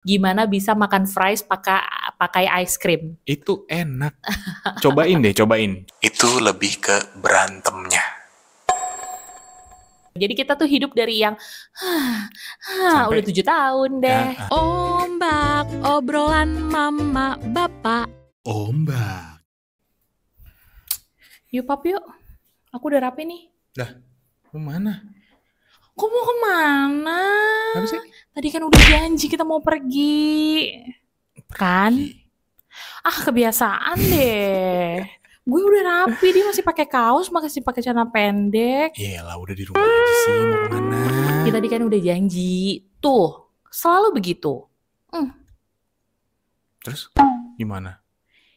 Gimana bisa makan fries pakai ice cream? Itu enak. Cobain deh, cobain. Itu lebih ke berantemnya. Jadi kita tuh hidup dari yang Sampai udah 7 tahun deh. Ombak, obrolan mama bapak. Ombak. Yuk pap yuk, aku udah rapi nih. Dah, mau mana? Kok mau kemana? Apa sih? Tadi kan udah janji kita mau pergi. Kan? Kebiasaan deh. Gue udah rapi, dia masih pakai kaos, masih pakai celana pendek. Iyalah, udah di rumah aja sih, mau kemana? Ya tadi kan udah janji. Tuh, selalu begitu. Terus gimana?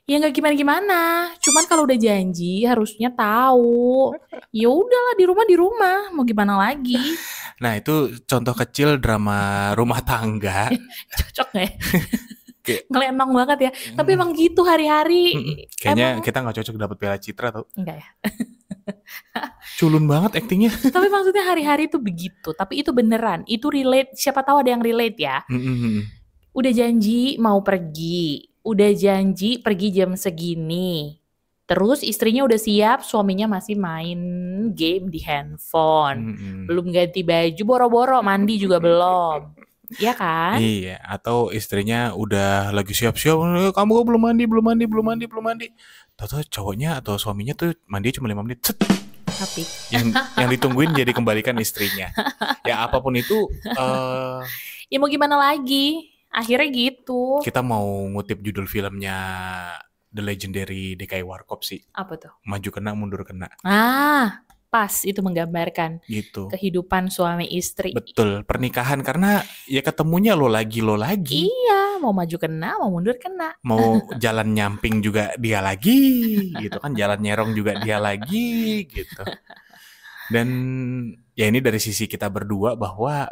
Ya nggak gimana-gimana. Cuman kalau udah janji harusnya tahu. Ya udahlah, di rumah. Mau gimana lagi? Nah, itu contoh kecil drama rumah tangga. Cocok nggak ya? Ngelenong banget ya. Tapi emang gitu hari-hari. Kayaknya kita nggak cocok dapat Piala Citra tau. Enggak ya. Culun banget aktingnya. Tapi maksudnya hari-hari itu begitu. Tapi itu beneran. Itu relate. Siapa tahu ada yang relate ya. Udah janji mau pergi. Udah janji pergi jam segini. Terus istrinya udah siap, suaminya masih main game di handphone. Belum ganti baju, boro-boro mandi juga belum. Iya kan? Iya, atau istrinya udah lagi siap-siap, kamu kok belum mandi. Tahu-tahu cowoknya atau suaminya tuh mandi cuma 5 menit. Tapi yang ditungguin jadi kembalikan istrinya. Ya apapun itu. Ya mau gimana lagi? Akhirnya gitu. Kita mau ngutip judul filmnya The Legendary DKI Warkop sih. Apa tuh? Maju kena, mundur kena. Pas itu menggambarkan gitu. Kehidupan suami istri. Betul, pernikahan karena ya ketemunya lo lagi. Iya, mau maju kena, mau mundur kena. Mau jalan nyamping juga dia lagi, gitu kan. Jalan nyerong juga dia lagi, gitu. Dan ya ini dari sisi kita berdua bahwa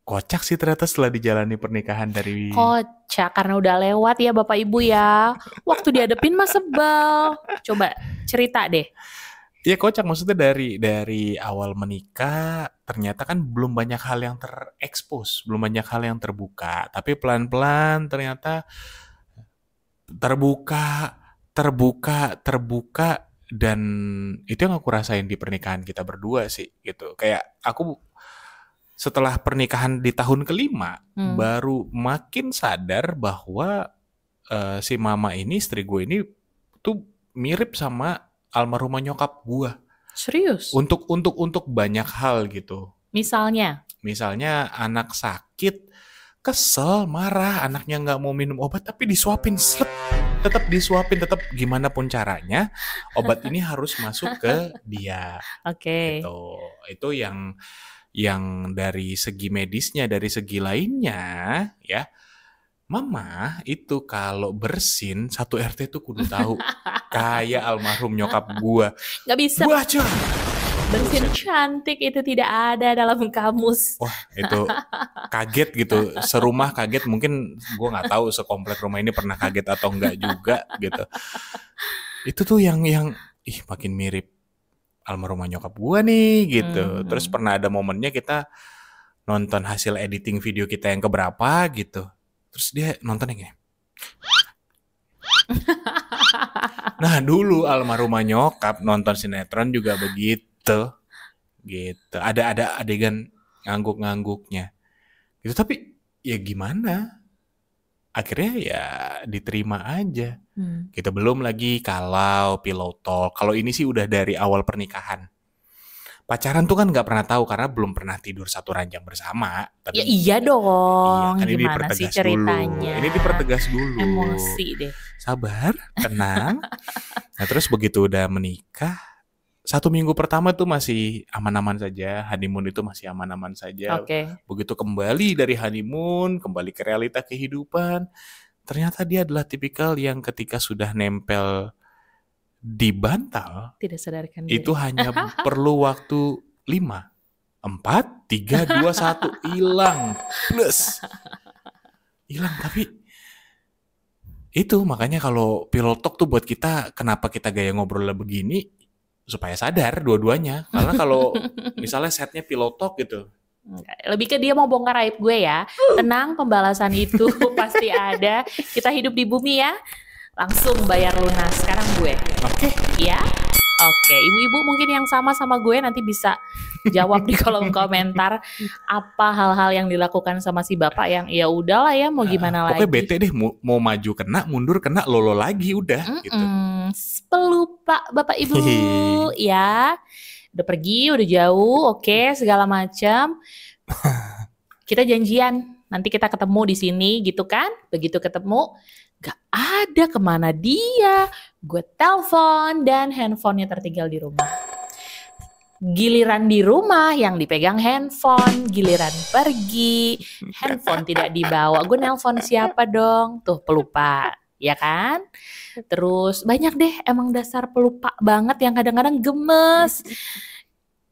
kocak sih ternyata setelah dijalani pernikahan dari... Kocak, karena udah lewat ya Bapak Ibu ya. Waktu dihadepin mah sebel. Coba cerita deh. Ya kocak, maksudnya dari awal menikah ternyata kan belum banyak hal yang terekspos, belum banyak hal yang terbuka. Tapi pelan-pelan ternyata terbuka dan itu yang aku rasain di pernikahan kita berdua sih gitu. Kayak aku setelah pernikahan di tahun ke-5 baru makin sadar bahwa si mama ini, istri gue ini tuh mirip sama almarhumah nyokap gue. Serius? Untuk banyak hal gitu. Misalnya anak sakit, kesel, marah, anaknya nggak mau minum obat tapi disuapin, tetap disuapin, tetap gimana pun caranya obat ini harus masuk ke dia. Oke. Gitu. Itu yang dari segi medisnya, dari segi lainnya ya. Mama itu kalau bersin satu RT tuh kudu tahu. Kayak almarhum nyokap gua. Gak bisa. Baca. Bersin cantik itu tidak ada dalam kamus. Wah, itu kaget gitu. Serumah kaget. Mungkin gua nggak tahu sekomplek rumah ini pernah kaget atau enggak juga gitu. Itu tuh yang makin mirip almarhumah nyokap gua nih gitu. Terus pernah ada momennya kita nonton hasil editing video kita yang keberapa gitu. Terus dia nonton yang gini. Nah dulu almarhumah nyokap nonton sinetron juga begitu. Gitu. Ada adegan ngangguk-ngangguknya. Gitu. Tapi ya gimana? Akhirnya ya diterima aja. Kita belum lagi kalau pillow talk. Kalau ini sih udah dari awal pernikahan. Pacaran tuh kan nggak pernah tahu karena belum pernah tidur satu ranjang bersama. Tapi ya iya dong. Iya, kan gimana sih ceritanya? Ini dipertegas dulu. Emosi deh. Sabar, tenang. Nah terus begitu udah menikah, 1 minggu pertama tuh masih aman-aman saja. Honeymoon itu masih aman-aman saja. Okay. Begitu kembali dari honeymoon, kembali ke realita kehidupan, ternyata dia adalah tipikal yang ketika sudah nempel di bantal, tidak sadarkan diri. Itu hanya perlu waktu 5, 4, 3, 2, 1 hilang. Plus. Hilang, tapi itu makanya kalau pillow talk tuh buat kita, kenapa kita gaya ngobrolnya begini, supaya sadar dua-duanya. Karena kalau misalnya setnya pillow talk gitu, Enggak, lebih ke dia mau bongkar aib gue ya. Tenang, pembalasan itu pasti ada. Kita hidup di bumi ya. Langsung bayar lunas. Sekarang gue. Oke. Ya. Oke, ibu-ibu mungkin yang sama gue nanti bisa jawab di kolom komentar apa hal-hal yang dilakukan sama si bapak yang ya udahlah ya mau gimana lagi. Pokoknya bete deh, mau maju kena, mundur kena, lolo lagi udah gitu. Pelupa bapak ibu ya. Udah pergi, udah jauh, oke, segala macam. Kita janjian, nanti kita ketemu di sini gitu kan. Begitu ketemu, gak ada kemana dia. Gue telepon dan handphonenya tertinggal di rumah. Giliran di rumah yang dipegang handphone, giliran pergi, handphone tidak dibawa. Gue nelpon siapa dong? Tuh pelupa, ya kan? Terus banyak deh emang dasar pelupa banget yang kadang-kadang gemes.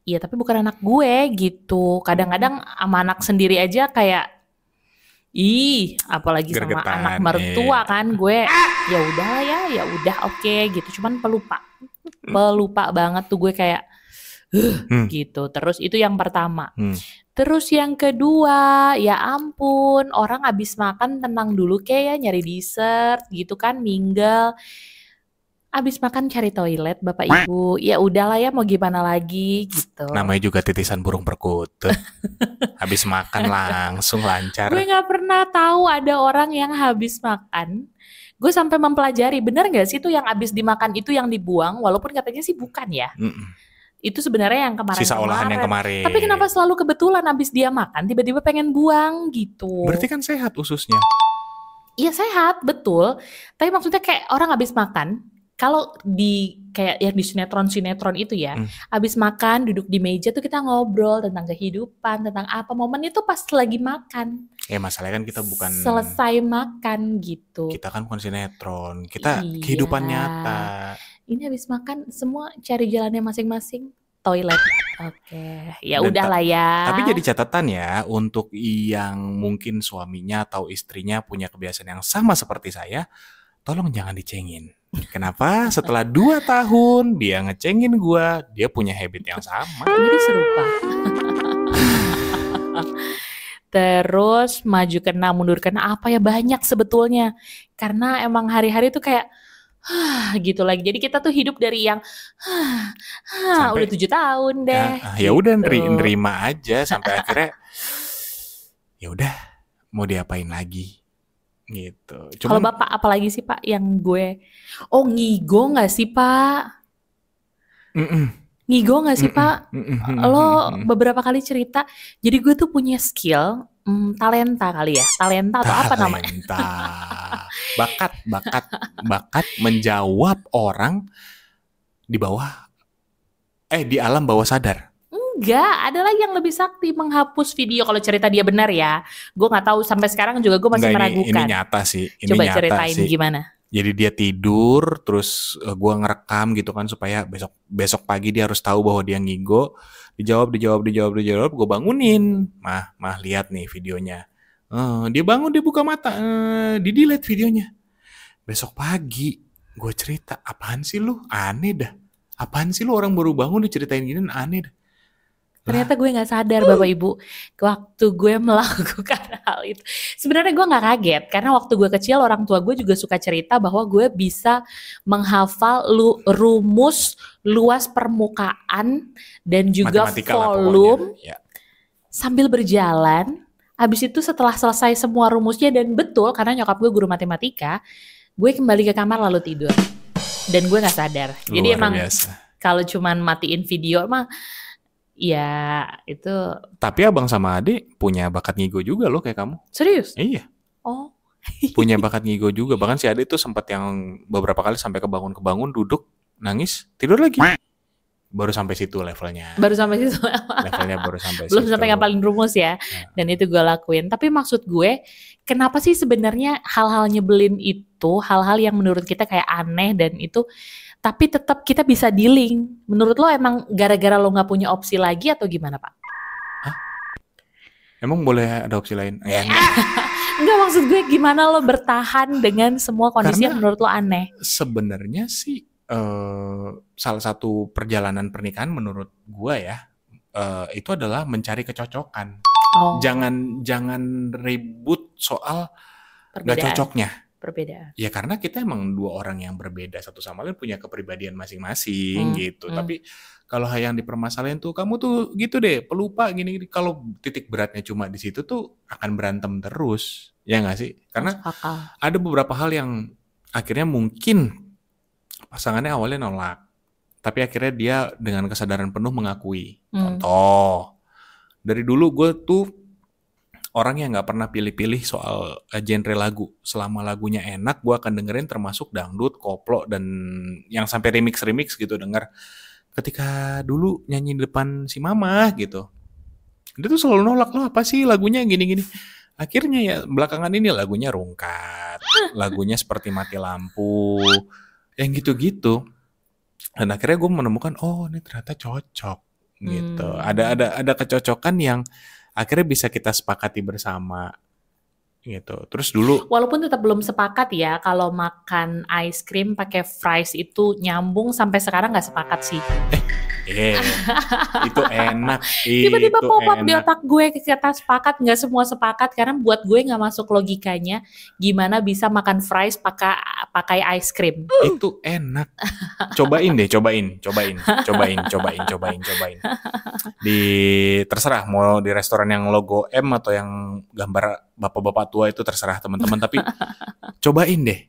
Iya tapi bukan anak gue gitu. Kadang-kadang sama anak sendiri aja kayak apalagi sama anak mertua kan gue ya udahlah ya udah oke gitu. Cuman pelupa banget tuh gue kayak gitu. Terus itu yang pertama. Terus yang kedua, ya ampun, orang abis makan tenang dulu kayak nyari dessert gitu kan, mingle. Abis makan cari toilet bapak ibu, ya udahlah ya mau gimana lagi gitu. Namanya juga titisan burung perkutut. Habis makan langsung lancar. Gue nggak pernah tahu ada orang yang habis makan. Gue sampai mempelajari bener nggak sih tuh yang habis dimakan itu yang dibuang, walaupun katanya sih bukan ya. Itu sebenarnya yang kemarin. Sisa olahan yang kemarin. Tapi kenapa selalu kebetulan habis dia makan tiba-tiba pengen buang gitu? Berarti kan sehat ususnya. Iya sehat betul. Tapi maksudnya kayak orang habis makan. Kalau di kayak yang di sinetron itu ya, habis makan duduk di meja tuh kita ngobrol tentang kehidupan, tentang apa momen itu pas lagi makan. Ya masalahnya kan kita bukan selesai makan gitu. Kita kan bukan sinetron, kita kehidupan nyata. Ini habis makan semua cari jalannya masing-masing, toilet. Oke, ya udahlah ya. Tapi jadi catatan ya untuk yang mungkin suaminya atau istrinya punya kebiasaan yang sama seperti saya, tolong jangan dicengin. Kenapa? Setelah 2 tahun dia ngecengin gua, dia punya habit yang sama. Jadi serupa. Terus maju kena, mundur kena, apa ya banyak sebetulnya. Karena emang hari-hari tuh kayak gitu lagi. Jadi kita tuh hidup dari yang udah 7 tahun deh. Ya udah nerima aja sampai akhirnya ya udah mau diapain lagi. Gitu. Kalau bapak apalagi sih pak yang gue ngigo nggak sih pak? Ngigo nggak sih pak? Lo beberapa kali cerita. Jadi gue tuh punya skill talenta kali ya, talenta atau apa namanya? Bakat menjawab orang di bawah di alam bawah sadar. Enggak, ada lagi yang lebih sakti menghapus video kalau cerita dia benar ya. Gue nggak tahu sampai sekarang juga gue masih meragukan. Ini nyata sih. Coba ceritain gimana. Jadi dia tidur, terus gue ngerekam gitu kan supaya besok pagi dia harus tahu bahwa dia ngigo. Dijawab. Gue bangunin, mah lihat nih videonya. Dia bangun, dia buka mata, di delete videonya. Besok pagi gue cerita, apaan sih lu? Aneh dah. Apaan sih lu orang baru bangun diceritain gini aneh dah. Ternyata gue gak sadar Bapak Ibu waktu gue melakukan hal itu. Sebenarnya gue gak kaget karena waktu gue kecil orang tua gue juga suka cerita bahwa gue bisa menghafal rumus luas permukaan dan juga volume sambil berjalan. Habis itu setelah selesai semua rumusnya dan betul karena nyokap gue guru matematika, gue kembali ke kamar lalu tidur. Dan gue gak sadar. Jadi emang kalau cuman matiin video mah ya itu. Tapi abang sama adik punya bakat ngigo juga loh kayak kamu. Serius? Iya. Oh. Punya bakat ngigo juga. Bahkan si adik tuh sempat yang beberapa kali sampai kebangun duduk nangis tidur lagi. Baru sampai situ levelnya. Levelnya baru sampai belum situ. Sampai ngapalin rumus ya. Dan itu gue lakuin. Tapi maksud gue kenapa sih sebenarnya hal-hal nyebelin itu, hal-hal yang menurut kita kayak aneh dan itu tapi tetap kita bisa dealing. Menurut lo emang gara-gara lo gak punya opsi lagi atau gimana Pak? Hah? Emang boleh ada opsi lain? Enggak, maksud gue gimana lo bertahan dengan semua kondisi yang menurut lo aneh? Sebenarnya sih salah satu perjalanan pernikahan menurut gue ya itu adalah mencari kecocokan. Oh, Jangan ribut soal nggak perbedaan. cocoknya. Perbedaan. Ya karena kita emang dua orang yang berbeda, satu sama lain punya kepribadian masing-masing gitu. Tapi kalau yang dipermasalahin tuh kamu tuh gitu deh, pelupa gini-gini. Kalau titik beratnya cuma di situ tuh akan berantem terus. Ya nggak sih? Karena Masuk akal. ada beberapa hal yang akhirnya mungkin pasangannya awalnya nolak. Tapi akhirnya dia dengan kesadaran penuh mengakui. Contoh, dari dulu gue tuh orang yang nggak pernah pilih-pilih soal genre lagu. Selama lagunya enak, gue akan dengerin termasuk dangdut, koplo, dan yang sampai remix-remix gitu denger. Ketika dulu nyanyi di depan si mama gitu, dia tuh selalu nolak, lo apa sih lagunya gini-gini. Akhirnya ya belakangan ini lagunya rungkat, lagunya seperti mati lampu, yang gitu-gitu. Dan akhirnya gue menemukan, oh ini ternyata cocok gitu. Ada kecocokan yang akhirnya bisa kita sepakati bersama gitu. Terus dulu Walaupun tetap belum sepakat ya kalau makan ice cream pakai fries itu nyambung, sampai sekarang nggak sepakat sih. itu enak. Tiba-tiba Itu pop up di enak. otak gue, kata sepakat, nggak semua sepakat, karena buat gue nggak masuk logikanya gimana bisa makan fries pakai ice cream. Itu enak. Cobain deh, cobain. Terserah mau di restoran yang logo M atau yang gambar bapak-bapak tua, itu terserah teman-teman, tapi cobain deh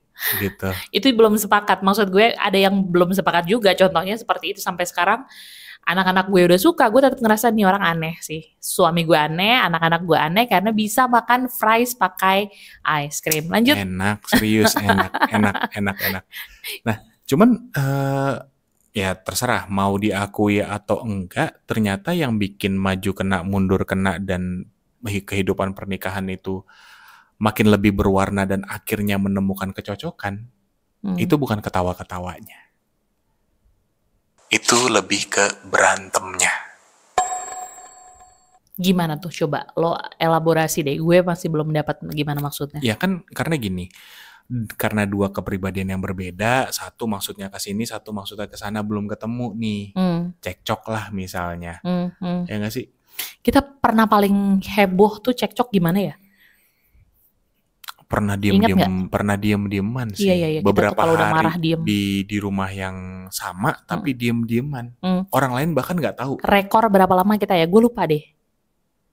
gitu. Itu belum sepakat. Maksud gue ada yang belum sepakat juga. Contohnya seperti itu sampai sekarang. Anak-anak gue udah suka, gue tetap ngerasa nih orang aneh sih. Suami gue aneh, anak-anak gue aneh karena bisa makan fries pakai ice cream. Lanjut. Enak, serius enak. Nah, cuman ya terserah mau diakui atau enggak, ternyata yang bikin maju kena, mundur kena, dan kehidupan pernikahan itu makin lebih berwarna dan akhirnya menemukan kecocokan, itu bukan ketawa-ketawanya. Itu lebih ke berantemnya. Gimana tuh, coba lo elaborasi deh, gue masih belum dapat gimana maksudnya. Ya kan karena gini, karena dua kepribadian yang berbeda, satu maksudnya ke sini, satu maksudnya ke sana, belum ketemu nih. Cekcok lah misalnya. Ya nggak sih? Kita pernah paling heboh tuh cekcok gimana ya? Pernah diem-dieman sih. Iya. Beberapa kalau udah marah, hari diem. di rumah yang sama, tapi diem-dieman. Orang lain bahkan nggak tahu. Rekor berapa lama kita ya? Gue lupa deh.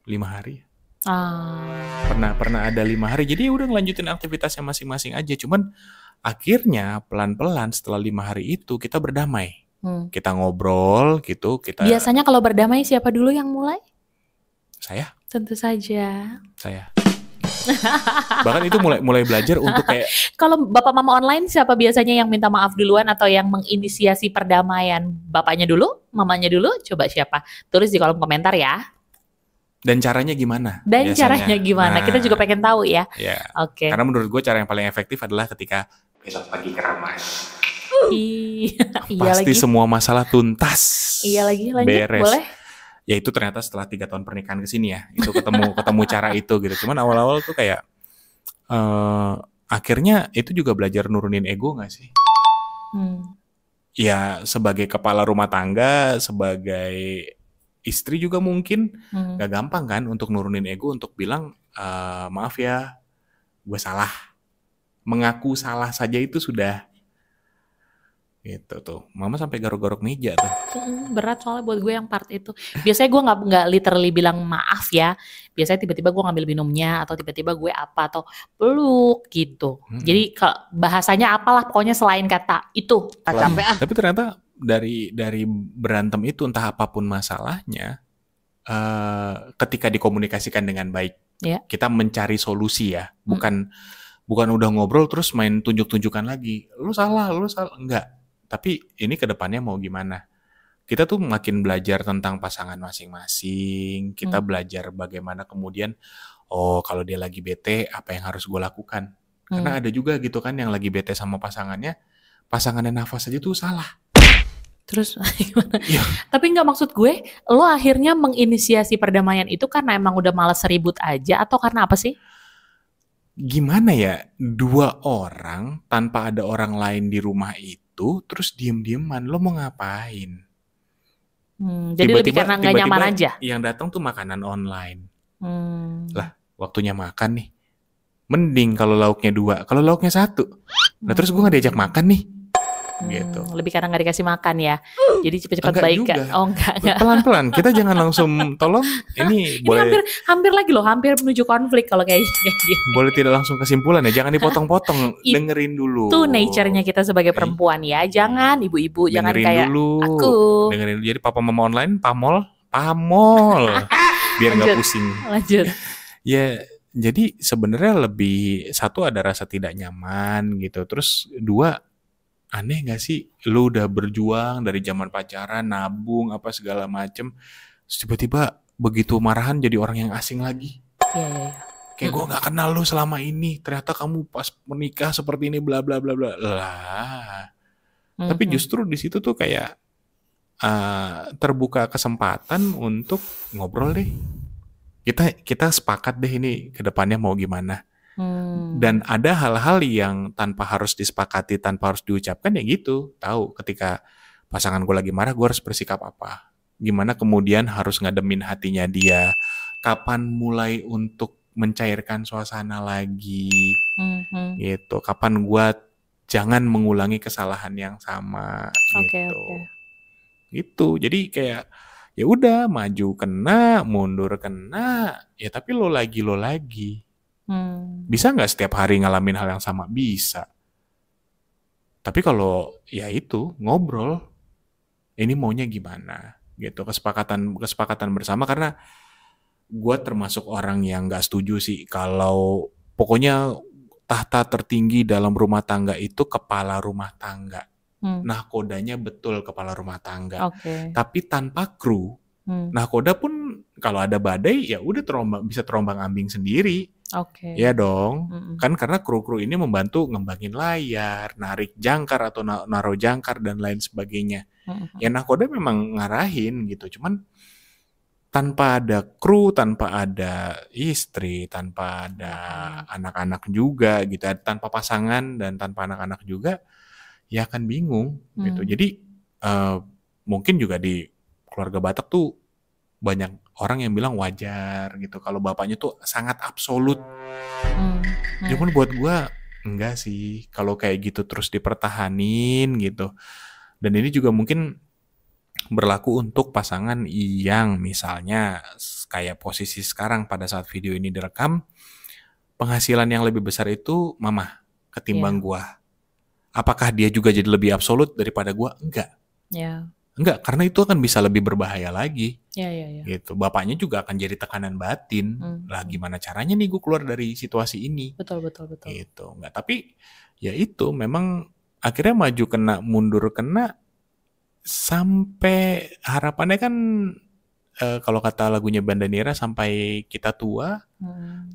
5 hari. Pernah ada 5 hari. Jadi udah ngelanjutin aktivitasnya masing-masing aja. Cuman akhirnya pelan-pelan setelah 5 hari itu kita berdamai. Kita ngobrol gitu. Biasanya kalau berdamai siapa dulu yang mulai? Saya. Tentu saja. Saya. Bahkan itu mulai belajar untuk kayak, kalau bapak mama online siapa biasanya yang minta maaf duluan atau yang menginisiasi perdamaian? Bapaknya dulu, mamanya dulu, coba siapa? Tulis di kolom komentar ya. Dan caranya gimana? Kita juga pengen tahu ya. Oke. Karena menurut gue cara yang paling efektif adalah ketika besok pagi keramas. Pasti semua masalah tuntas. Iya lagi, lanjut, beres. Boleh? Ya itu ternyata setelah 3 tahun pernikahan kesini ya, itu ketemu cara itu gitu. Cuman awal-awal tuh kayak akhirnya itu juga belajar nurunin ego nggak sih? Ya sebagai kepala rumah tangga, sebagai istri juga mungkin nggak gampang kan untuk nurunin ego, untuk bilang maaf ya, gue salah. Mengaku salah saja itu sudah gitu tuh. Mama sampai garuk-garuk meja tuh. Berat soalnya buat gue yang part itu. Biasanya gue nggak literally bilang maaf ya. Biasanya tiba-tiba gue ngambil minumnya, atau tiba-tiba gue apa, atau peluk gitu. Jadi bahasanya apalah pokoknya selain kata itu. Tapi ternyata dari berantem itu, entah apapun masalahnya, ketika dikomunikasikan dengan baik, kita mencari solusi ya. Bukan udah ngobrol terus main tunjuk-tunjukkan lagi. Lu salah, enggak. Tapi ini ke depannya mau gimana? Kita tuh makin belajar tentang pasangan masing-masing. Kita belajar bagaimana kemudian, oh kalau dia lagi bete, apa yang harus gue lakukan? Karena ada juga gitu kan yang lagi bete sama pasangannya nafas aja tuh salah. Terus gimana? Tapi nggak, maksud gue, lo akhirnya menginisiasi perdamaian itu karena emang udah malas ribut aja, atau karena apa sih? Gimana ya, 2 orang tanpa ada orang lain di rumah itu, terus diem-dieman, lo mau ngapain? Jadi lebih karena nggak nyaman aja. Yang datang tuh makanan online. Lah, waktunya makan nih. Mending kalau lauknya 2, kalau lauknya 1. Nah terus gue nggak diajak makan nih. Gitu. Lebih karena nggak dikasih makan ya. Jadi cepat-cepat baik kan. Oh enggak. Pelan-pelan. Kita jangan langsung tolong ini boleh. hampir lagi loh, hampir menuju konflik kalau kayak gini. Boleh tidak langsung kesimpulan ya, jangan dipotong-potong. Dengerin dulu. Itu nature-nya kita sebagai perempuan ya. Jangan ibu-ibu, jangan kayak dulu. Aku. Dengerin dulu. Jadi papa mama online pamol. Biar nggak pusing. Lanjut. Ya, jadi sebenarnya lebih, 1 ada rasa tidak nyaman gitu. Terus 2, aneh gak sih, lu udah berjuang dari zaman pacaran, nabung apa segala macem, tiba-tiba begitu marahan jadi orang yang asing lagi. Iya. Kayak gue gak kenal lu selama ini, ternyata kamu pas menikah seperti ini, bla bla bla bla lah. Tapi justru di situ tuh kayak terbuka kesempatan untuk ngobrol deh. Kita sepakat deh ini ke depannya mau gimana. Dan ada hal-hal yang tanpa harus disepakati, tanpa harus diucapkan ya gitu. Tahu ketika pasangan gue lagi marah, gue harus bersikap apa. Gimana kemudian harus ngademin hatinya dia. Kapan mulai untuk mencairkan suasana lagi. Gitu. Kapan gue jangan mengulangi kesalahan yang sama. Gitu. Gitu. Jadi kayak ya udah, maju kena, mundur kena. Ya tapi lo lagi. Bisa nggak setiap hari ngalamin hal yang sama? Bisa. Tapi kalau ya itu ngobrol, ini maunya gimana gitu, kesepakatan bersama. Karena gue termasuk orang yang nggak setuju sih kalau pokoknya tahta tertinggi dalam rumah tangga itu kepala rumah tangga. Nahkodanya betul kepala rumah tangga. Tapi tanpa kru, nahkoda pun kalau ada badai ya udah bisa terombang-ambing sendiri. Ya dong, kan karena kru-kru ini membantu ngembangin layar, narik jangkar atau naruh jangkar dan lain sebagainya. Ya nahkoda memang ngarahin gitu, cuman tanpa ada kru, tanpa ada istri, tanpa ada anak-anak juga gitu, tanpa pasangan dan tanpa anak-anak juga, ya akan bingung gitu. Jadi mungkin juga di keluarga Batak tuh banyak orang yang bilang wajar gitu kalau bapaknya tuh sangat absolut. Cuman buat gue enggak sih kalau kayak gitu terus dipertahanin gitu. Dan ini juga mungkin berlaku untuk pasangan yang misalnya kayak posisi sekarang pada saat video ini direkam, penghasilan yang lebih besar itu mama ketimbang gue. Apakah dia juga jadi lebih absolut daripada gue? Enggak. Enggak, karena itu akan bisa lebih berbahaya lagi. Gitu. Bapaknya juga akan jadi tekanan batin. Lah gimana caranya nih gue keluar dari situasi ini? Betul. Gitu. Enggak, tapi ya itu memang akhirnya maju kena, mundur kena, sampai harapannya kan kalau kata lagunya Bandanera, sampai kita tua,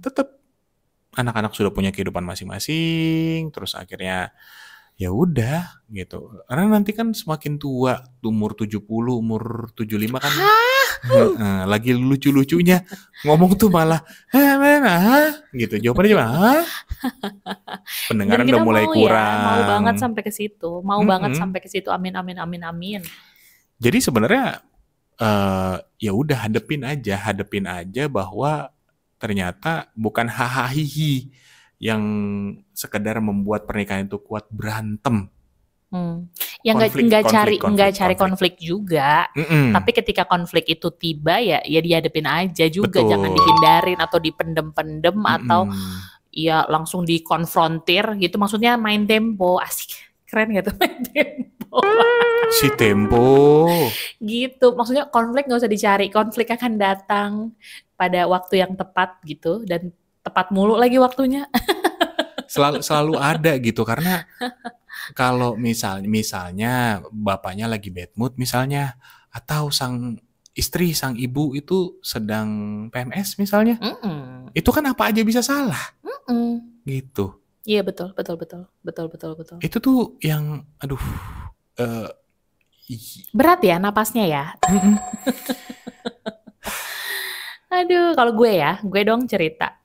tetap anak-anak sudah punya kehidupan masing-masing, terus akhirnya ya udah gitu. Karena nanti kan semakin tua, umur 70, umur 75 kan lagi lucu-lucunya ngomong tuh malah gitu. Jawabannya cuma pendengaran udah mulai kurang. Mau banget sampai ke situ. Sampai ke situ. Amin. Jadi sebenarnya ya udah hadepin aja bahwa ternyata bukan hahaha yang sekedar membuat pernikahan itu kuat berantem. Ya nggak cari konflik juga. Tapi ketika konflik itu tiba ya dihadapin aja juga. Betul. Jangan dihindarin atau dipendem-pendem atau ya langsung dikonfrontir gitu. Maksudnya main tempo. Asik, keren gak tuh main tempo? Si tempo gitu. Maksudnya konflik nggak usah dicari. Konflik akan datang pada waktu yang tepat gitu. Dan tepat mulu lagi waktunya. selalu ada gitu. Karena kalau misalnya bapaknya lagi bad mood misalnya, atau sang istri, sang ibu itu sedang PMS misalnya, itu kan apa aja bisa salah. Gitu. Iya betul. Itu tuh yang aduh berat ya napasnya ya. Aduh, kalau gue dong cerita.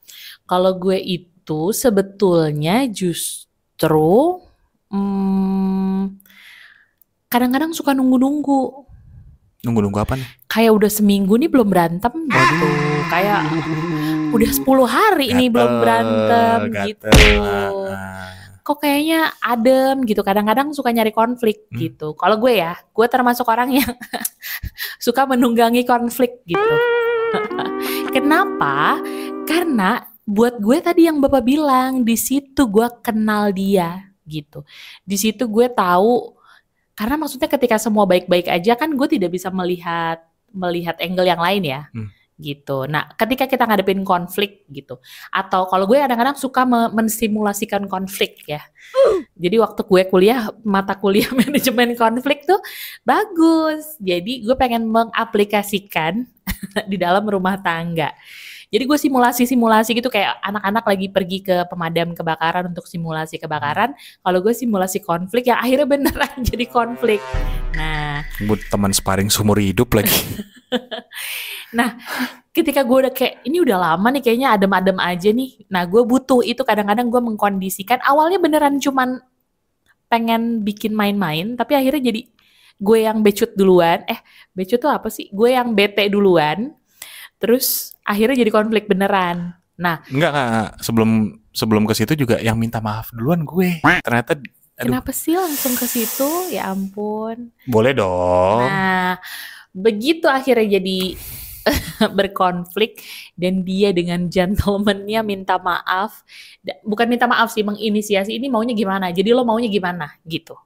Kalau gue itu sebetulnya justru kadang-kadang suka nunggu-nunggu. Nunggu-nunggu apa nih? Kayak udah seminggu nih belum berantem gitu. Kayak udah 10 hari ini belum berantem gitu. Kok kayaknya adem gitu. Kadang-kadang suka nyari konflik gitu. Kalau gue ya, gue termasuk orang yang suka menunggangi konflik gitu. Kenapa? Karena buat gue tadi yang Bapak bilang, di situ gue kenal dia gitu. Di situ gue tahu, karena maksudnya ketika semua baik-baik aja kan gue tidak bisa melihat angle yang lain ya. Gitu. Nah, ketika kita ngadepin konflik gitu, atau kalau gue kadang-kadang suka mensimulasikan konflik ya. Jadi waktu gue kuliah, mata kuliah manajemen konflik tuh bagus. Jadi gue pengen mengaplikasikan di dalam rumah tangga. Jadi gue simulasi gitu kayak anak-anak lagi pergi ke pemadam kebakaran untuk simulasi kebakaran. Kalau gue simulasi konflik yang akhirnya beneran jadi konflik. Nah, buat teman sparring seumur hidup lagi. Nah, ketika gue udah kayak ini udah lama nih kayaknya adem-adem aja nih. Nah, gue butuh itu kadang-kadang gue mengkondisikan. Awalnya beneran cuman pengen bikin main-main, tapi akhirnya jadi gue yang becut duluan. Becut tuh apa sih? Gue yang bete duluan. Terus akhirnya jadi konflik beneran. Nah, enggak. Sebelum ke situ juga yang minta maaf duluan gue. Ternyata kenapa sih langsung ke situ? Ya ampun. Boleh dong. Nah, begitu akhirnya jadi berkonflik dan dia dengan gentleman-nya minta maaf. Bukan minta maaf sih, menginisiasi ini maunya gimana. Jadi lo maunya gimana gitu.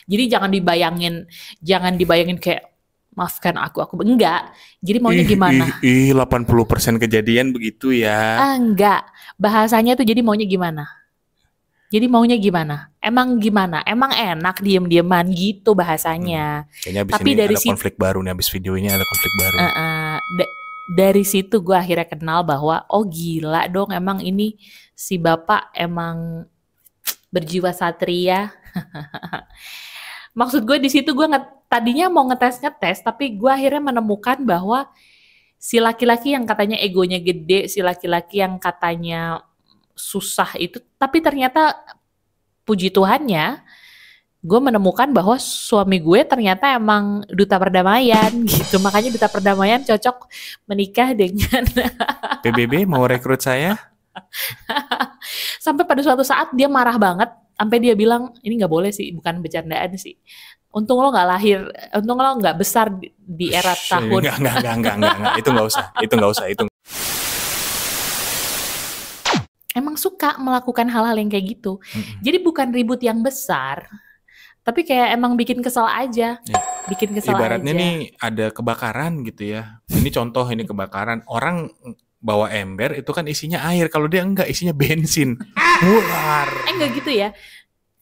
Jadi jangan dibayangin kayak maafkan aku enggak. Jadi maunya gimana? 80% kejadian begitu ya. Enggak. Bahasanya tuh jadi maunya gimana? Jadi maunya gimana? Emang gimana? Emang enak diem-dieman gitu bahasanya. Kayaknya abis tapi ini dari ada konflik baru nih. Abis video ini ada konflik baru. Dari situ gue akhirnya kenal bahwa oh gila dong, emang ini si bapak emang berjiwa satria. Maksud gue di situ gue tadinya mau ngetes, tapi gue akhirnya menemukan bahwa si laki-laki yang katanya egonya gede, si laki-laki yang katanya susah itu, tapi ternyata puji Tuhannya gue menemukan bahwa suami gue ternyata emang duta perdamaian gitu. Makanya duta perdamaian cocok menikah dengan PBB mau rekrut saya. Sampai pada suatu saat dia marah banget, sampai dia bilang ini nggak boleh sih, bukan bercandaan sih. Untung lo nggak besar di era tahun. Enggak. Itu nggak usah. Emang suka melakukan hal-hal yang kayak gitu. Jadi bukan ribut yang besar, tapi kayak emang bikin kesel aja. Bikin kesel Ibaratnya aja. nih ada kebakaran gitu ya. Ini contoh, ini kebakaran. Orang bawa ember itu kan isinya air. Kalau dia enggak, isinya bensin. Mular. Enggak gitu ya.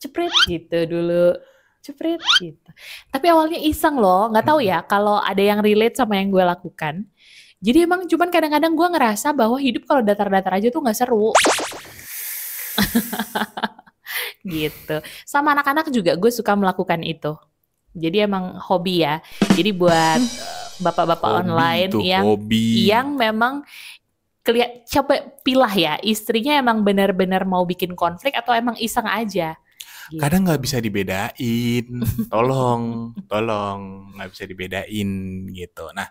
Cepret gitu dulu. Cepret gitu. Tapi awalnya iseng loh. Nggak tahu ya kalau ada yang relate sama yang gue lakukan. Jadi emang cuman kadang-kadang gue ngerasa bahwa hidup kalau datar-datar aja tuh nggak seru. Gitu. Sama anak-anak juga gue suka melakukan itu. Jadi emang hobi ya. Jadi buat bapak-bapak online yang memang coba pilah ya, istrinya emang benar-benar mau bikin konflik atau emang iseng aja. Gitu. Kadang nggak bisa dibedain. Tolong nggak bisa dibedain gitu. Nah,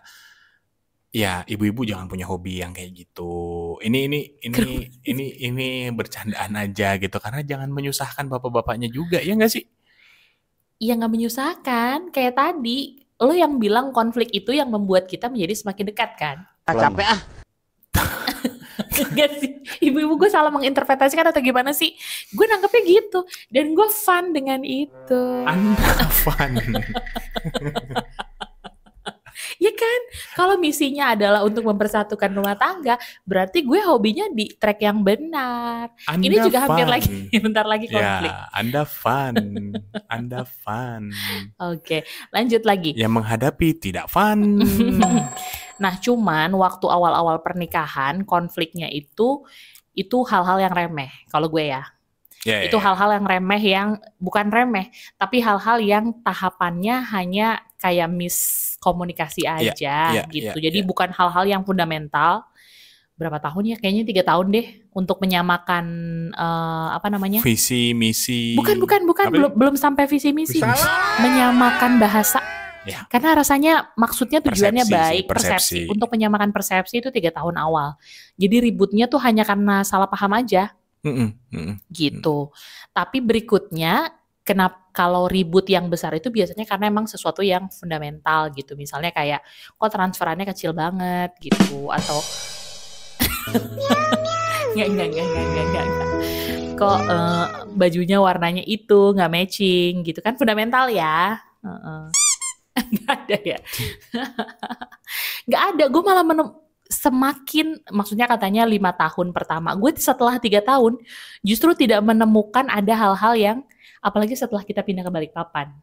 ya ibu-ibu jangan punya hobi yang kayak gitu. Ini bercandaan aja gitu, karena jangan menyusahkan bapak-bapaknya juga, ya nggak sih? Ya nggak menyusahkan, kayak tadi lo yang bilang konflik itu yang membuat kita menjadi semakin dekat kan? Capek ah. Enggak sih, ibu-ibu gue salah menginterpretasikan atau gimana sih? Gue nangkepnya gitu, dan gue fun dengan itu. Anda fun. Ya kan, kalau misinya adalah untuk mempersatukan rumah tangga, berarti gue hobinya di track yang benar. Anda ini juga fun. bentar lagi konflik. Ya, Anda fun. Oke, lanjut lagi. Yang menghadapi tidak fun. Nah, cuman waktu awal-awal pernikahan, konfliknya itu hal-hal yang remeh, kalau gue ya. Itu hal-hal yang remeh, yang bukan remeh, tapi hal-hal yang tahapannya hanya kayak miskomunikasi aja gitu. Jadi bukan hal-hal yang fundamental. Berapa tahun ya? Kayaknya 3 tahun deh untuk menyamakan visi misi. Bukan belum sampai visi misi. Menyamakan bahasa. Ya. Karena rasanya maksudnya tujuannya baik, persepsi. Untuk menyamakan persepsi itu 3 tahun awal. Jadi ributnya tuh hanya karena salah paham aja. Gitu. Tapi berikutnya, kenapa kalau ribut yang besar itu biasanya karena emang sesuatu yang fundamental gitu. Misalnya kayak kok transferannya kecil banget gitu, atau enggak. Kok bajunya warnanya itu nggak matching gitu kan, fundamental ya. Nggak ada ya. Nggak ada. Gue malah semakin, maksudnya katanya 5 tahun pertama, gue setelah 3 tahun justru tidak menemukan ada hal-hal yang, apalagi setelah kita pindah ke Balikpapan,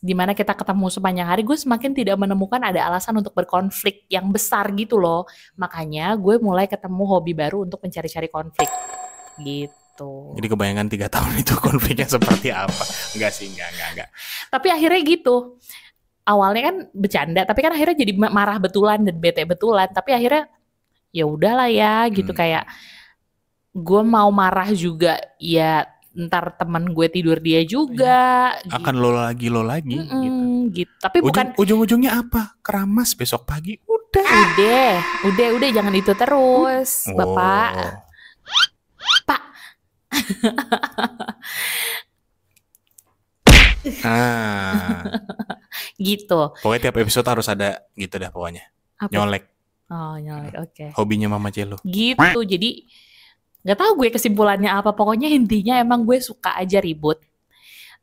dimana kita ketemu sepanjang hari, gue semakin tidak menemukan ada alasan untuk berkonflik yang besar gitu loh. Makanya gue mulai ketemu hobi baru untuk mencari-cari konflik gitu. Jadi kebayangan 3 tahun itu konfliknya seperti apa? Enggak sih, enggak. Tapi akhirnya gitu. Awalnya kan bercanda, tapi kan akhirnya jadi marah betulan dan bete betulan. Tapi akhirnya ya udahlah ya gitu, kayak gue mau marah juga ya ntar teman gue tidur dia juga. Akan gitu. lo lagi gitu. Tapi bukan ujung-ujungnya apa? Keramas besok pagi. Udah jangan itu terus, Bapak. Pak. Gitu. Pokoknya tiap episode harus ada gitu dah pokoknya. Apa? Nyolek. Oh, nyolek. Oke. Hobinya Mama Celo. Gitu. Jadi nggak tahu gue kesimpulannya apa. Pokoknya intinya emang gue suka aja ribut.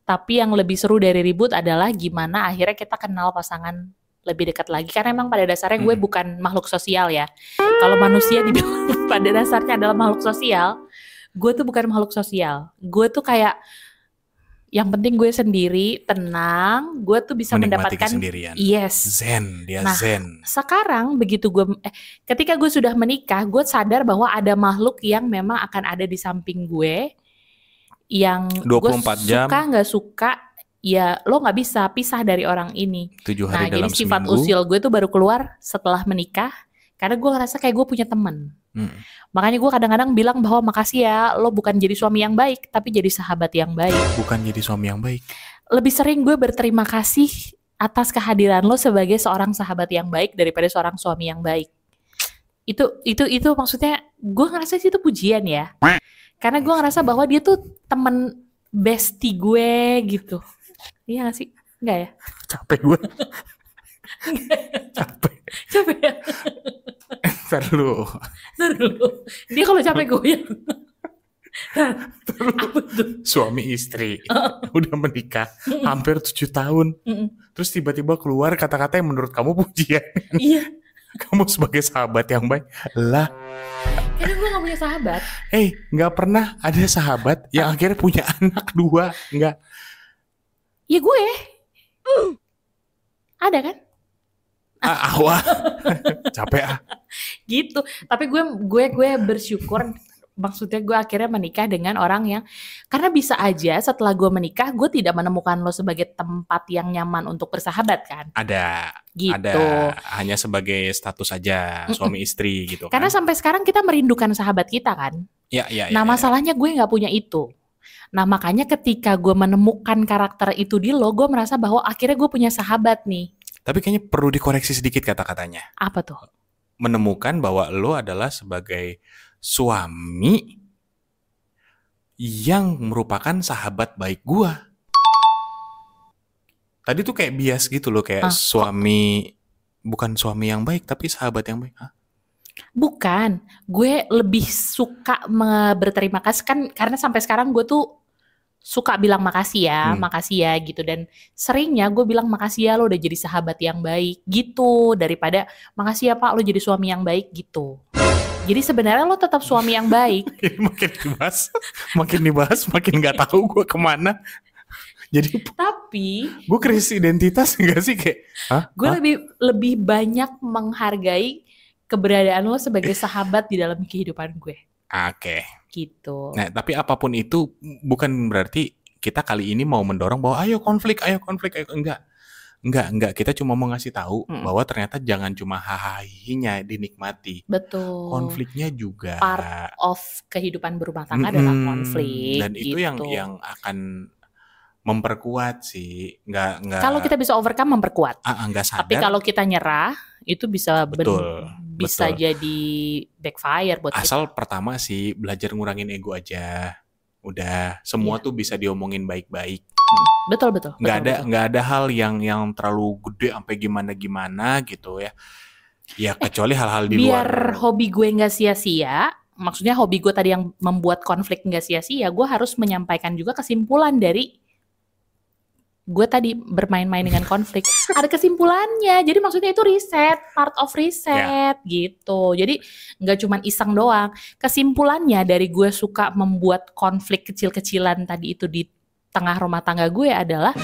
Tapi yang lebih seru dari ribut adalah gimana akhirnya kita kenal pasangan lebih dekat lagi. Karena emang pada dasarnya gue bukan makhluk sosial ya. Kalau manusia dibilang pada dasarnya adalah makhluk sosial, gue tuh bukan makhluk sosial. Gue tuh kayak yang penting gue sendiri, tenang, gue tuh bisa menikmati mendapatkan kesendirian. Yes. Zen, dia nah, zen. Sekarang begitu ketika gue sudah menikah, gue sadar bahwa ada makhluk yang memang akan ada di samping gue, yang 24 gue suka nggak suka, ya lo nggak bisa pisah dari orang ini. 7 hari dalam jadi sifat seminggu. usil gue tuh baru keluar setelah menikah, karena gue ngerasa kayak gue punya teman. Makanya gue kadang-kadang bilang bahwa makasih ya, lo bukan jadi suami yang baik, tapi jadi sahabat yang baik. Bukan jadi suami yang baik. Lebih sering gue berterima kasih atas kehadiran lo sebagai seorang sahabat yang baik daripada seorang suami yang baik. Itu maksudnya gue ngerasa sih itu pujian ya. Karena gue ngerasa bahwa dia tuh temen bestie gue gitu. Iya gak sih? Enggak ya? Capek gue. Capek ya? Ntar dulu. Dia kalau capek gue Suami istri udah menikah hampir 7 tahun. Terus tiba-tiba keluar kata-kata yang menurut kamu pujian. Iya. Kamu sebagai sahabat yang baik lah. Karena gue gak punya sahabat. Gak pernah ada sahabat yang akhirnya punya anak 2. Enggak. Ya gue. Ada kan? Awah. Capek Gitu. Tapi gue bersyukur, maksudnya gue akhirnya menikah dengan orang yang, karena bisa aja setelah gue menikah gue tidak menemukan lo sebagai tempat yang nyaman untuk bersahabat kan. Ada hanya sebagai status saja suami istri gitu kan. Karena sampai sekarang kita merindukan sahabat kita kan. Nah masalahnya gue gak punya itu. Nah makanya ketika gue menemukan karakter itu di lo, gue merasa bahwa akhirnya gue punya sahabat nih. Tapi kayaknya perlu dikoreksi sedikit kata-katanya. Apa tuh? Menemukan bahwa lo adalah sebagai suami yang merupakan sahabat baik gua. Tadi tuh kayak bias gitu loh, kayak suami, bukan suami yang baik tapi sahabat yang baik. Bukan, gue lebih suka berterima kasih kan, karena sampai sekarang gue tuh suka bilang makasih ya gitu, dan seringnya gue bilang makasih ya lo udah jadi sahabat yang baik gitu, daripada makasih ya Pak lo jadi suami yang baik gitu. Jadi sebenarnya lo tetap suami yang baik. Makin dibahas makin nggak tahu gue kemana. Jadi tapi gue krisis identitas enggak sih kayak? Gue lebih banyak menghargai keberadaan lo sebagai sahabat di dalam kehidupan gue. Oke. Gitu. Nah, tapi apapun itu bukan berarti kita kali ini mau mendorong bahwa ayo konflik, enggak. Kita cuma mau ngasih tahu bahwa ternyata jangan cuma hahahinya dinikmati. Betul. Konfliknya juga part of kehidupan berumah tangga adalah konflik. Dan itu gitu. yang akan memperkuat sih, nggak. Kalau kita bisa overcome, memperkuat. Nggak sadar. Tapi kalau kita nyerah, itu bisa Betul. jadi backfire buat kita. Asal pertama sih belajar ngurangin ego aja. Udah, semua tuh bisa diomongin baik-baik. Betul. Nggak ada hal yang terlalu gede sampai gimana gitu ya. Ya kecuali hal-hal di biar luar. hobi gue nggak sia-sia, maksudnya hobi gue tadi yang membuat konflik nggak sia-sia, gue harus menyampaikan juga kesimpulan dari gue tadi bermain-main dengan konflik. Ada kesimpulannya, jadi maksudnya itu part of reset gitu. Jadi nggak cuma iseng doang. Kesimpulannya dari gue suka membuat konflik kecil-kecilan tadi itu di tengah rumah tangga gue adalah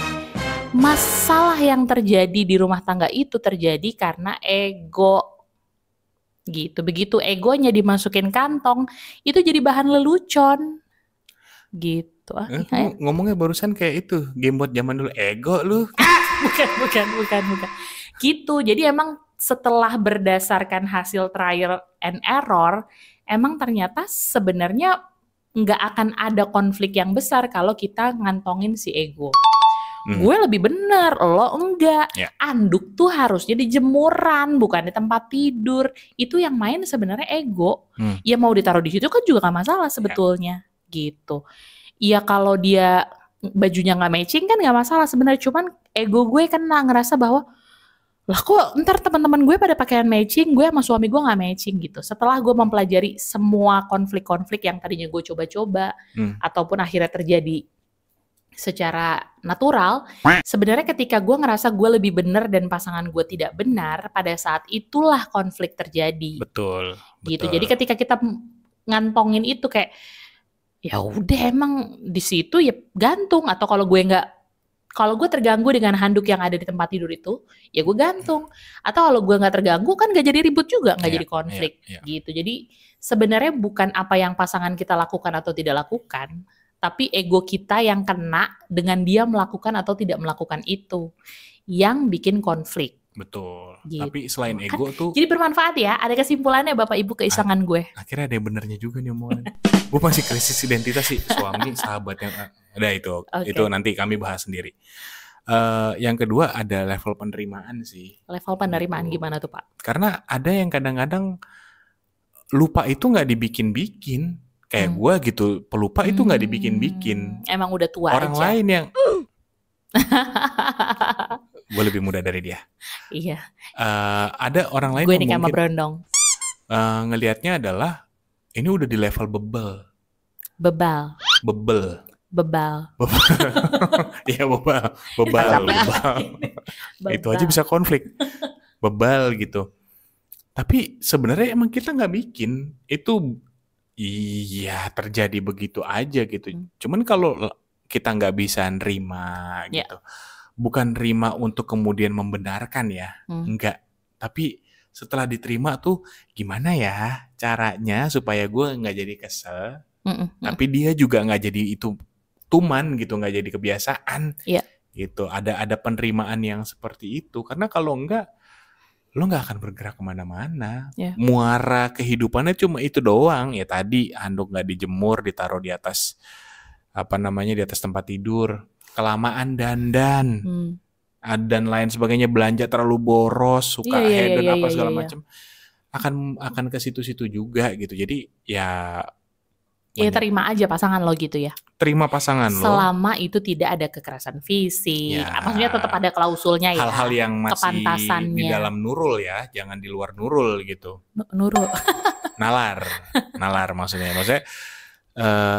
masalah yang terjadi di rumah tangga itu terjadi karena ego. Gitu. Begitu egonya dimasukin kantong, itu jadi bahan lelucon. Gitu. Ngomongnya barusan kayak itu, game buat zaman dulu, ego lu. Bukan. Gitu. Jadi emang setelah berdasarkan hasil trial and error, emang ternyata sebenarnya nggak akan ada konflik yang besar kalau kita ngantongin si ego. Gue lebih bener, lo enggak. Anduk tuh harusnya di jemuran, bukan di tempat tidur. Itu yang main sebenarnya ego. Ya mau ditaruh di situ kan juga gak masalah sebetulnya. Gitu. Ya kalau dia bajunya gak matching kan gak masalah sebenarnya. Cuman ego gue kena ngerasa bahwa lah kok ntar teman-teman gue pada pakaian matching, gue sama suami gue gak matching gitu. Setelah gue mempelajari semua konflik-konflik yang tadinya gue coba-coba ataupun akhirnya terjadi secara natural, sebenarnya ketika gue ngerasa gue lebih benar dan pasangan gue tidak benar, pada saat itulah konflik terjadi. Betul. Gitu. Jadi ketika kita ngantongin itu kayak ya udah emang di situ ya gantung, atau kalau gue terganggu dengan handuk yang ada di tempat tidur itu, ya gue gantung. Atau kalau gue nggak terganggu kan nggak jadi ribut juga, nggak jadi konflik. Gitu. Jadi sebenarnya bukan apa yang pasangan kita lakukan atau tidak lakukan, tapi ego kita yang kena dengan dia melakukan atau tidak melakukan itu yang bikin konflik. Betul. Gitu. Tapi selain ego tuh, jadi bermanfaat ya. Ada kesimpulannya Bapak Ibu keisangan gue. Akhirnya ada yang benernya juga nih omongan. Gue masih krisis identitas sih, suami, sahabat yang ada itu. Itu nanti kami bahas sendiri. Yang kedua ada level penerimaan sih. Level penerimaan gimana tuh Pak? Karena ada yang kadang-kadang lupa itu nggak dibikin-bikin. Kayak gue gitu, pelupa itu nggak dibikin-bikin. Emang udah tua orang aja. Lain yang gue lebih muda dari dia. Iya. Ada orang lain gue yang nikah sama mungkin berondong. ngelihatnya adalah ini udah di level bebel. Iya bebal. Itu aja bisa konflik. Bebal gitu. Tapi sebenarnya emang kita nggak bikin itu. Iya terjadi begitu aja gitu. Cuman kalau kita nggak bisa nerima gitu, bukan nerima untuk kemudian membenarkan ya, enggak. Tapi setelah diterima tuh gimana ya caranya supaya gue nggak jadi kesel, tapi dia juga nggak jadi itu tuman gitu, nggak jadi kebiasaan, gitu. Ada penerimaan yang seperti itu, karena kalau enggak lo nggak akan bergerak kemana-mana. Muara kehidupannya cuma itu doang. Ya tadi handuk nggak dijemur, ditaruh di atas di atas tempat tidur, kelamaan dandan, dan lain sebagainya, belanja terlalu boros, suka hedon segala macam, akan ke situ-situ juga gitu. Jadi ya terima aja pasangan lo gitu ya. Terima pasangan lo. Selama itu tidak ada kekerasan fisik. Maksudnya tetap ada klausulnya ya. Hal-hal yang masih di dalam nurul ya, jangan di luar nurul gitu. Nurul. Nalar maksudnya. Maksudnya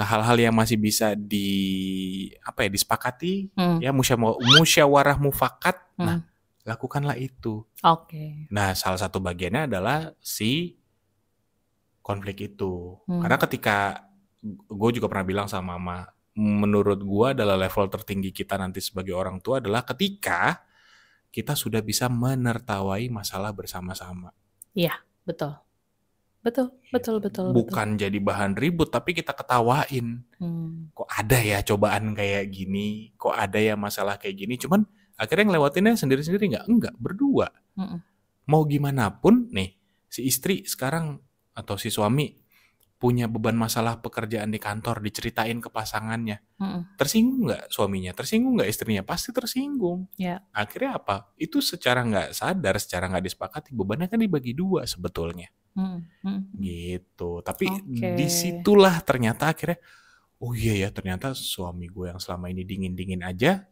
hal-hal yang masih bisa disepakati, ya musyawarah mufakat. Nah, lakukanlah itu. Oke. Nah, salah satu bagiannya adalah si konflik itu. Karena ketika gue juga pernah bilang sama mama, menurut gue adalah level tertinggi kita nanti sebagai orang tua adalah ketika kita sudah bisa menertawai masalah bersama-sama. Iya, betul. Bukan jadi bahan ribut, tapi kita ketawain. Kok ada ya cobaan kayak gini? Kok ada ya masalah kayak gini? Cuman akhirnya ngelewatinnya sendiri-sendiri enggak, berdua. Mau gimana pun nih, si istri sekarang atau si suami punya beban masalah pekerjaan di kantor, diceritain ke pasangannya. Tersinggung nggak suaminya? Tersinggung nggak istrinya? Pasti tersinggung. Ya. Akhirnya apa? Itu secara nggak sadar, secara nggak disepakati, bebannya kan dibagi 2 sebetulnya. Gitu. Tapi disitulah ternyata akhirnya, oh iya ya, ternyata suami gue yang selama ini dingin-dingin aja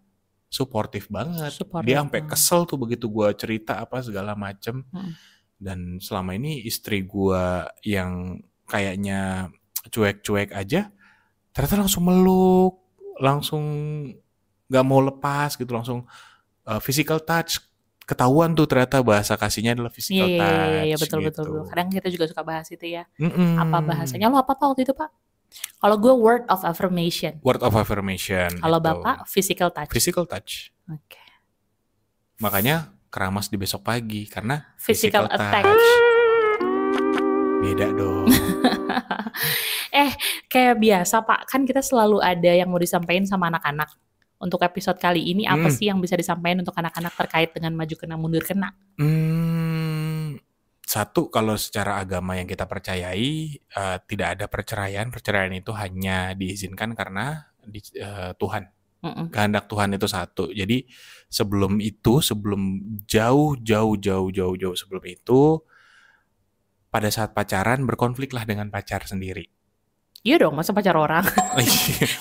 suportif banget. Dia sampai kesel tuh begitu gue cerita apa segala macem. Dan selama ini istri gue yang kayaknya cuek-cuek aja, ternyata langsung meluk, langsung gak mau lepas gitu, langsung physical touch. Ketahuan tuh ternyata bahasa kasihnya adalah physical touch. Iya, betul. Kadang kita juga suka bahas itu ya. Apa bahasanya? Lo apa Pak waktu itu Pak? Kalau gue word of affirmation. Word of affirmation. Kalau gitu. Bapak physical touch. Physical touch. Oke. Makanya keramas di besok pagi karena Physical touch. Beda dong. Kayak biasa Pak, kan kita selalu ada yang mau disampaikan sama anak-anak. Untuk episode kali ini apa sih yang bisa disampaikan untuk anak-anak terkait dengan maju kena mundur kena? Satu, kalau secara agama yang kita percayai tidak ada perceraian. Perceraian itu hanya diizinkan karena Tuhan. Kehendak Tuhan itu satu. Jadi sebelum itu, sebelum jauh sebelum itu, pada saat pacaran berkonfliklah dengan pacar sendiri. Iya dong, masa pacar orang?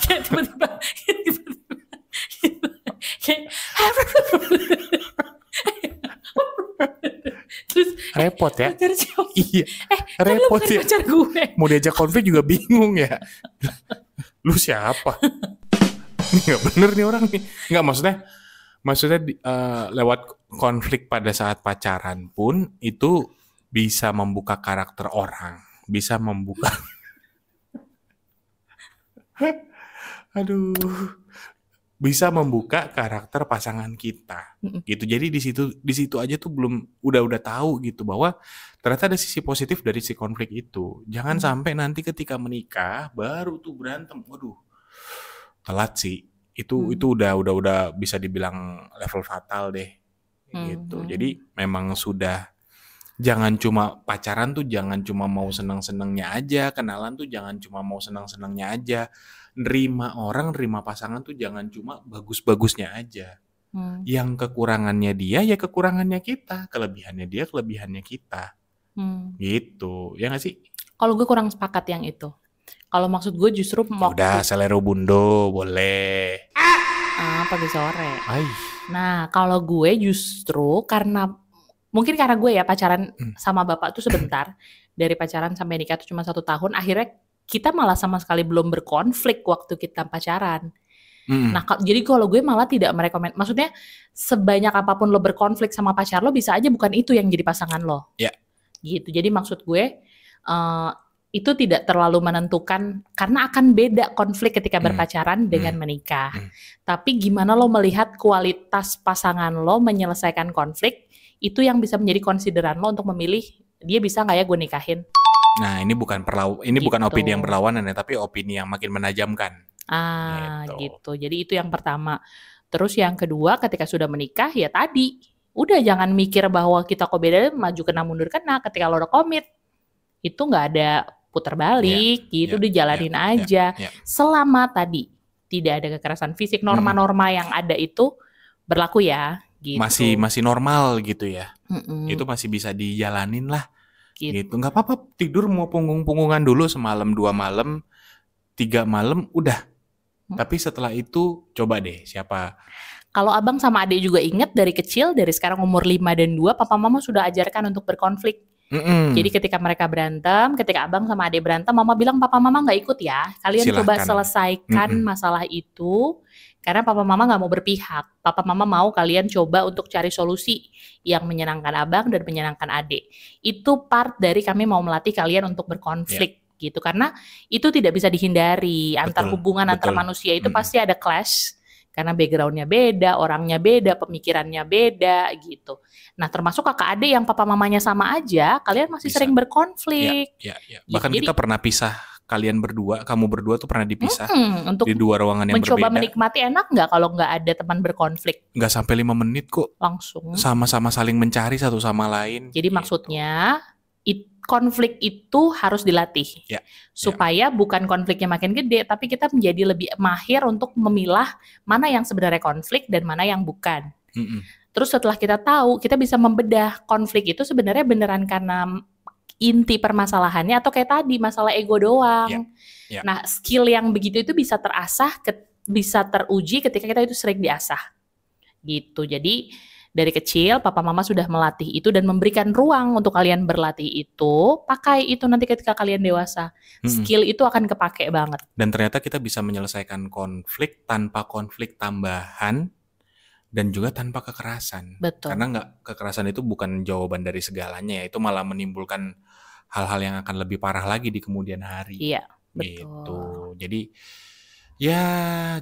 Tiba-tiba terus repot ya? Pacar siapa? Iya, repot ya. Pacar gue. Mau diajak konflik juga bingung ya. Lu siapa? Nggak bener nih orang nih. Nggak, maksudnya lewat konflik pada saat pacaran pun itu bisa membuka karakter orang, bisa membuka bisa membuka karakter pasangan kita. Gitu. Jadi di situ aja tuh udah tahu gitu bahwa ternyata ada sisi positif dari si konflik itu. Jangan sampai nanti ketika menikah baru tuh berantem. Waduh. Telat sih. Itu udah bisa dibilang level fatal deh. Gitu. Jadi memang sudah, jangan cuma pacaran tuh jangan cuma mau senang-senangnya aja, kenalan tuh jangan cuma mau senang-senangnya aja. Nerima pasangan tuh jangan cuma bagus-bagusnya aja. Yang kekurangannya dia ya kekurangannya kita, kelebihannya dia kelebihannya kita. Gitu. Ya nggak sih? Kalau gue kurang sepakat yang itu. Kalau maksud gue justru udah selero bundo boleh. Pagi sore. Ay. Nah, kalau gue justru mungkin karena gue ya pacaran sama bapak tuh sebentar. Dari pacaran sampai nikah tuh cuma 1 tahun. Akhirnya kita malah sama sekali belum berkonflik waktu kita pacaran. Nah, jadi kalau gue malah tidak merekomend. Maksudnya sebanyak apapun lo berkonflik sama pacar lo, bisa aja bukan itu yang jadi pasangan lo. Ya. Gitu. Jadi maksud gue itu tidak terlalu menentukan, karena akan beda konflik ketika berpacaran dengan menikah. Tapi gimana lo melihat kualitas pasangan lo menyelesaikan konflik, itu yang bisa menjadi konsideran lo untuk memilih dia bisa nggak ya gue nikahin. Nah, ini bukan bukan opini yang berlawanan ya, tapi opini yang makin menajamkan. Gitu. Jadi itu yang pertama. Terus yang kedua, ketika sudah menikah ya tadi, udah jangan mikir bahwa kita kok beda, maju kena mundur kena. Ketika lo udah komit, itu nggak ada putar balik, dijalanin aja. Selama tadi tidak ada kekerasan fisik, norma-norma yang ada itu berlaku ya. Gitu. Masih normal gitu ya. Itu masih bisa dijalanin lah. Gitu. Nggak apa-apa tidur mau punggung-punggungan dulu semalam, 2 malam, 3 malam, udah. Tapi setelah itu coba deh siapa. Kalau abang sama adik juga ingat dari kecil, dari sekarang umur 5 dan 2, papa mama sudah ajarkan untuk berkonflik. Jadi ketika mereka berantem, ketika abang sama adik berantem, mama bilang papa mama nggak ikut ya. Kalian Silahkan. coba selesaikan masalah itu. Karena papa mama nggak mau berpihak. Papa mama mau kalian coba untuk cari solusi yang menyenangkan abang dan menyenangkan adik. Itu part dari kami mau melatih kalian untuk berkonflik. Gitu. Karena itu tidak bisa dihindari. Antar hubungan antar manusia itu pasti ada clash. Karena backgroundnya beda, orangnya beda, pemikirannya beda gitu. Nah termasuk kakak adik yang papa mamanya sama aja, kalian masih sering berkonflik. Bahkan kita pernah pisah. Kamu berdua tuh pernah dipisah untuk di 2 ruangan yang berbeda. Mencoba menikmati enak nggak kalau nggak ada teman berkonflik? Nggak sampai 5 menit kok. Langsung. Sama-sama saling mencari satu sama lain. Jadi maksudnya konflik itu harus dilatih. Ya, Supaya bukan konfliknya makin gede, tapi kita menjadi lebih mahir untuk memilah mana yang sebenarnya konflik dan mana yang bukan. Terus setelah kita tahu, kita bisa membedah konflik itu sebenarnya beneran karena inti permasalahannya atau kayak tadi masalah ego doang. Nah, skill yang begitu itu bisa terasah, bisa teruji ketika kita itu sering diasah. Gitu. Jadi dari kecil papa mama sudah melatih itu dan memberikan ruang untuk kalian berlatih itu, pakai itu nanti ketika kalian dewasa. Skill itu akan kepake banget. Dan ternyata kita bisa menyelesaikan konflik tanpa konflik tambahan dan juga tanpa kekerasan. Betul. Karena kekerasan itu bukan jawaban dari segalanya ya, itu malah menimbulkan hal-hal yang akan lebih parah lagi di kemudian hari. Iya, betul. Gitu. Jadi ya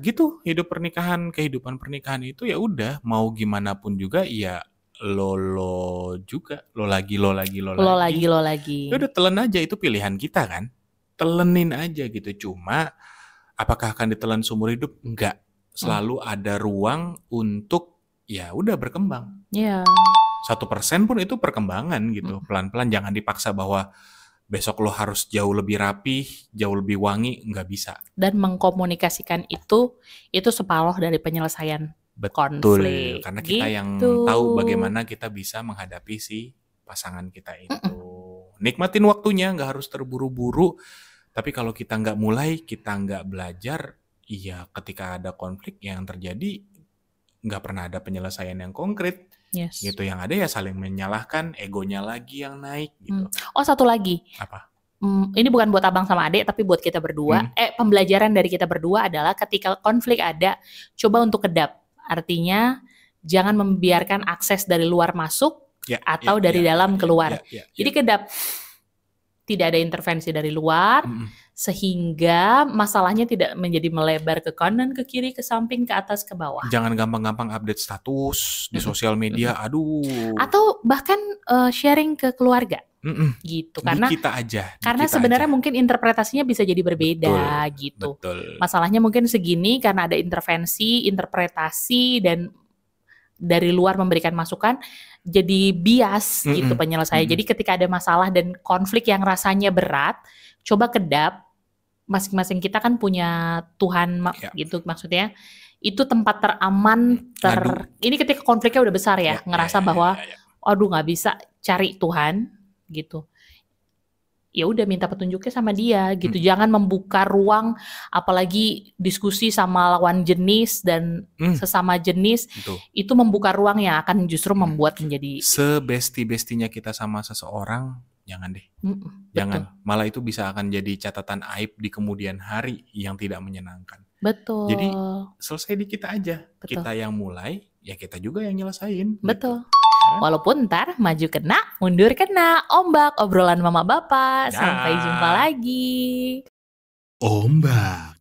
gitu, kehidupan pernikahan itu ya udah, mau gimana pun juga ya lo juga, lo lagi. Ya udah, telan aja, itu pilihan kita kan. Telenin aja gitu. Cuma apakah akan ditelan seumur hidup? Enggak. Selalu ada ruang untuk ya udah berkembang. Iya. 1% pun itu perkembangan gitu. Pelan-pelan, jangan dipaksa bahwa besok lo harus jauh lebih rapih, jauh lebih wangi, nggak bisa. Dan mengkomunikasikan itu separuh dari penyelesaian konflik. Karena kita yang tahu bagaimana kita bisa menghadapi si pasangan kita itu. Nikmatin waktunya, nggak harus terburu-buru. Tapi kalau kita nggak mulai, kita nggak belajar, iya ketika ada konflik yang terjadi, nggak pernah ada penyelesaian yang konkret. Yes. Gitu, yang ada ya saling menyalahkan, egonya lagi yang naik gitu. Oh, satu lagi. Apa? Ini bukan buat abang sama adek, tapi buat kita berdua. Pembelajaran dari kita berdua adalah ketika konflik ada, coba untuk kedap. Artinya jangan membiarkan akses dari luar masuk atau dari dalam keluar. Jadi kedap. Tidak ada intervensi dari luar, sehingga masalahnya tidak menjadi melebar ke kanan, ke kiri, ke samping, ke atas, ke bawah. Jangan gampang-gampang update status di sosial media, aduh. Atau bahkan sharing ke keluarga, gitu. Karena kita aja. Karena sebenarnya mungkin interpretasinya bisa jadi berbeda, gitu. Betul. Masalahnya mungkin segini karena ada interpretasi dan dari luar memberikan masukan, jadi bias gitu penyelesaian. Jadi ketika ada masalah dan konflik yang rasanya berat, coba kedap. Masing-masing kita kan punya Tuhan gitu maksudnya. Itu tempat teraman. Ini ketika konfliknya udah besar ya, ngerasa bahwa aduh nggak bisa cari Tuhan gitu. Ya udah minta petunjuknya sama dia gitu. Jangan membuka ruang apalagi diskusi sama lawan jenis dan sesama jenis. Itu membuka ruang yang akan justru membuat menjadi sebesti-bestinya kita sama seseorang, jangan deh. Jangan. Malah itu bisa akan jadi catatan aib di kemudian hari yang tidak menyenangkan. Betul. Jadi selesai di kita aja. Kita yang mulai, ya kita juga yang nyelesain. Betul. Gitu. Walaupun ntar maju kena, mundur kena, ombak, obrolan mama bapak. Sampai jumpa lagi. Ombak.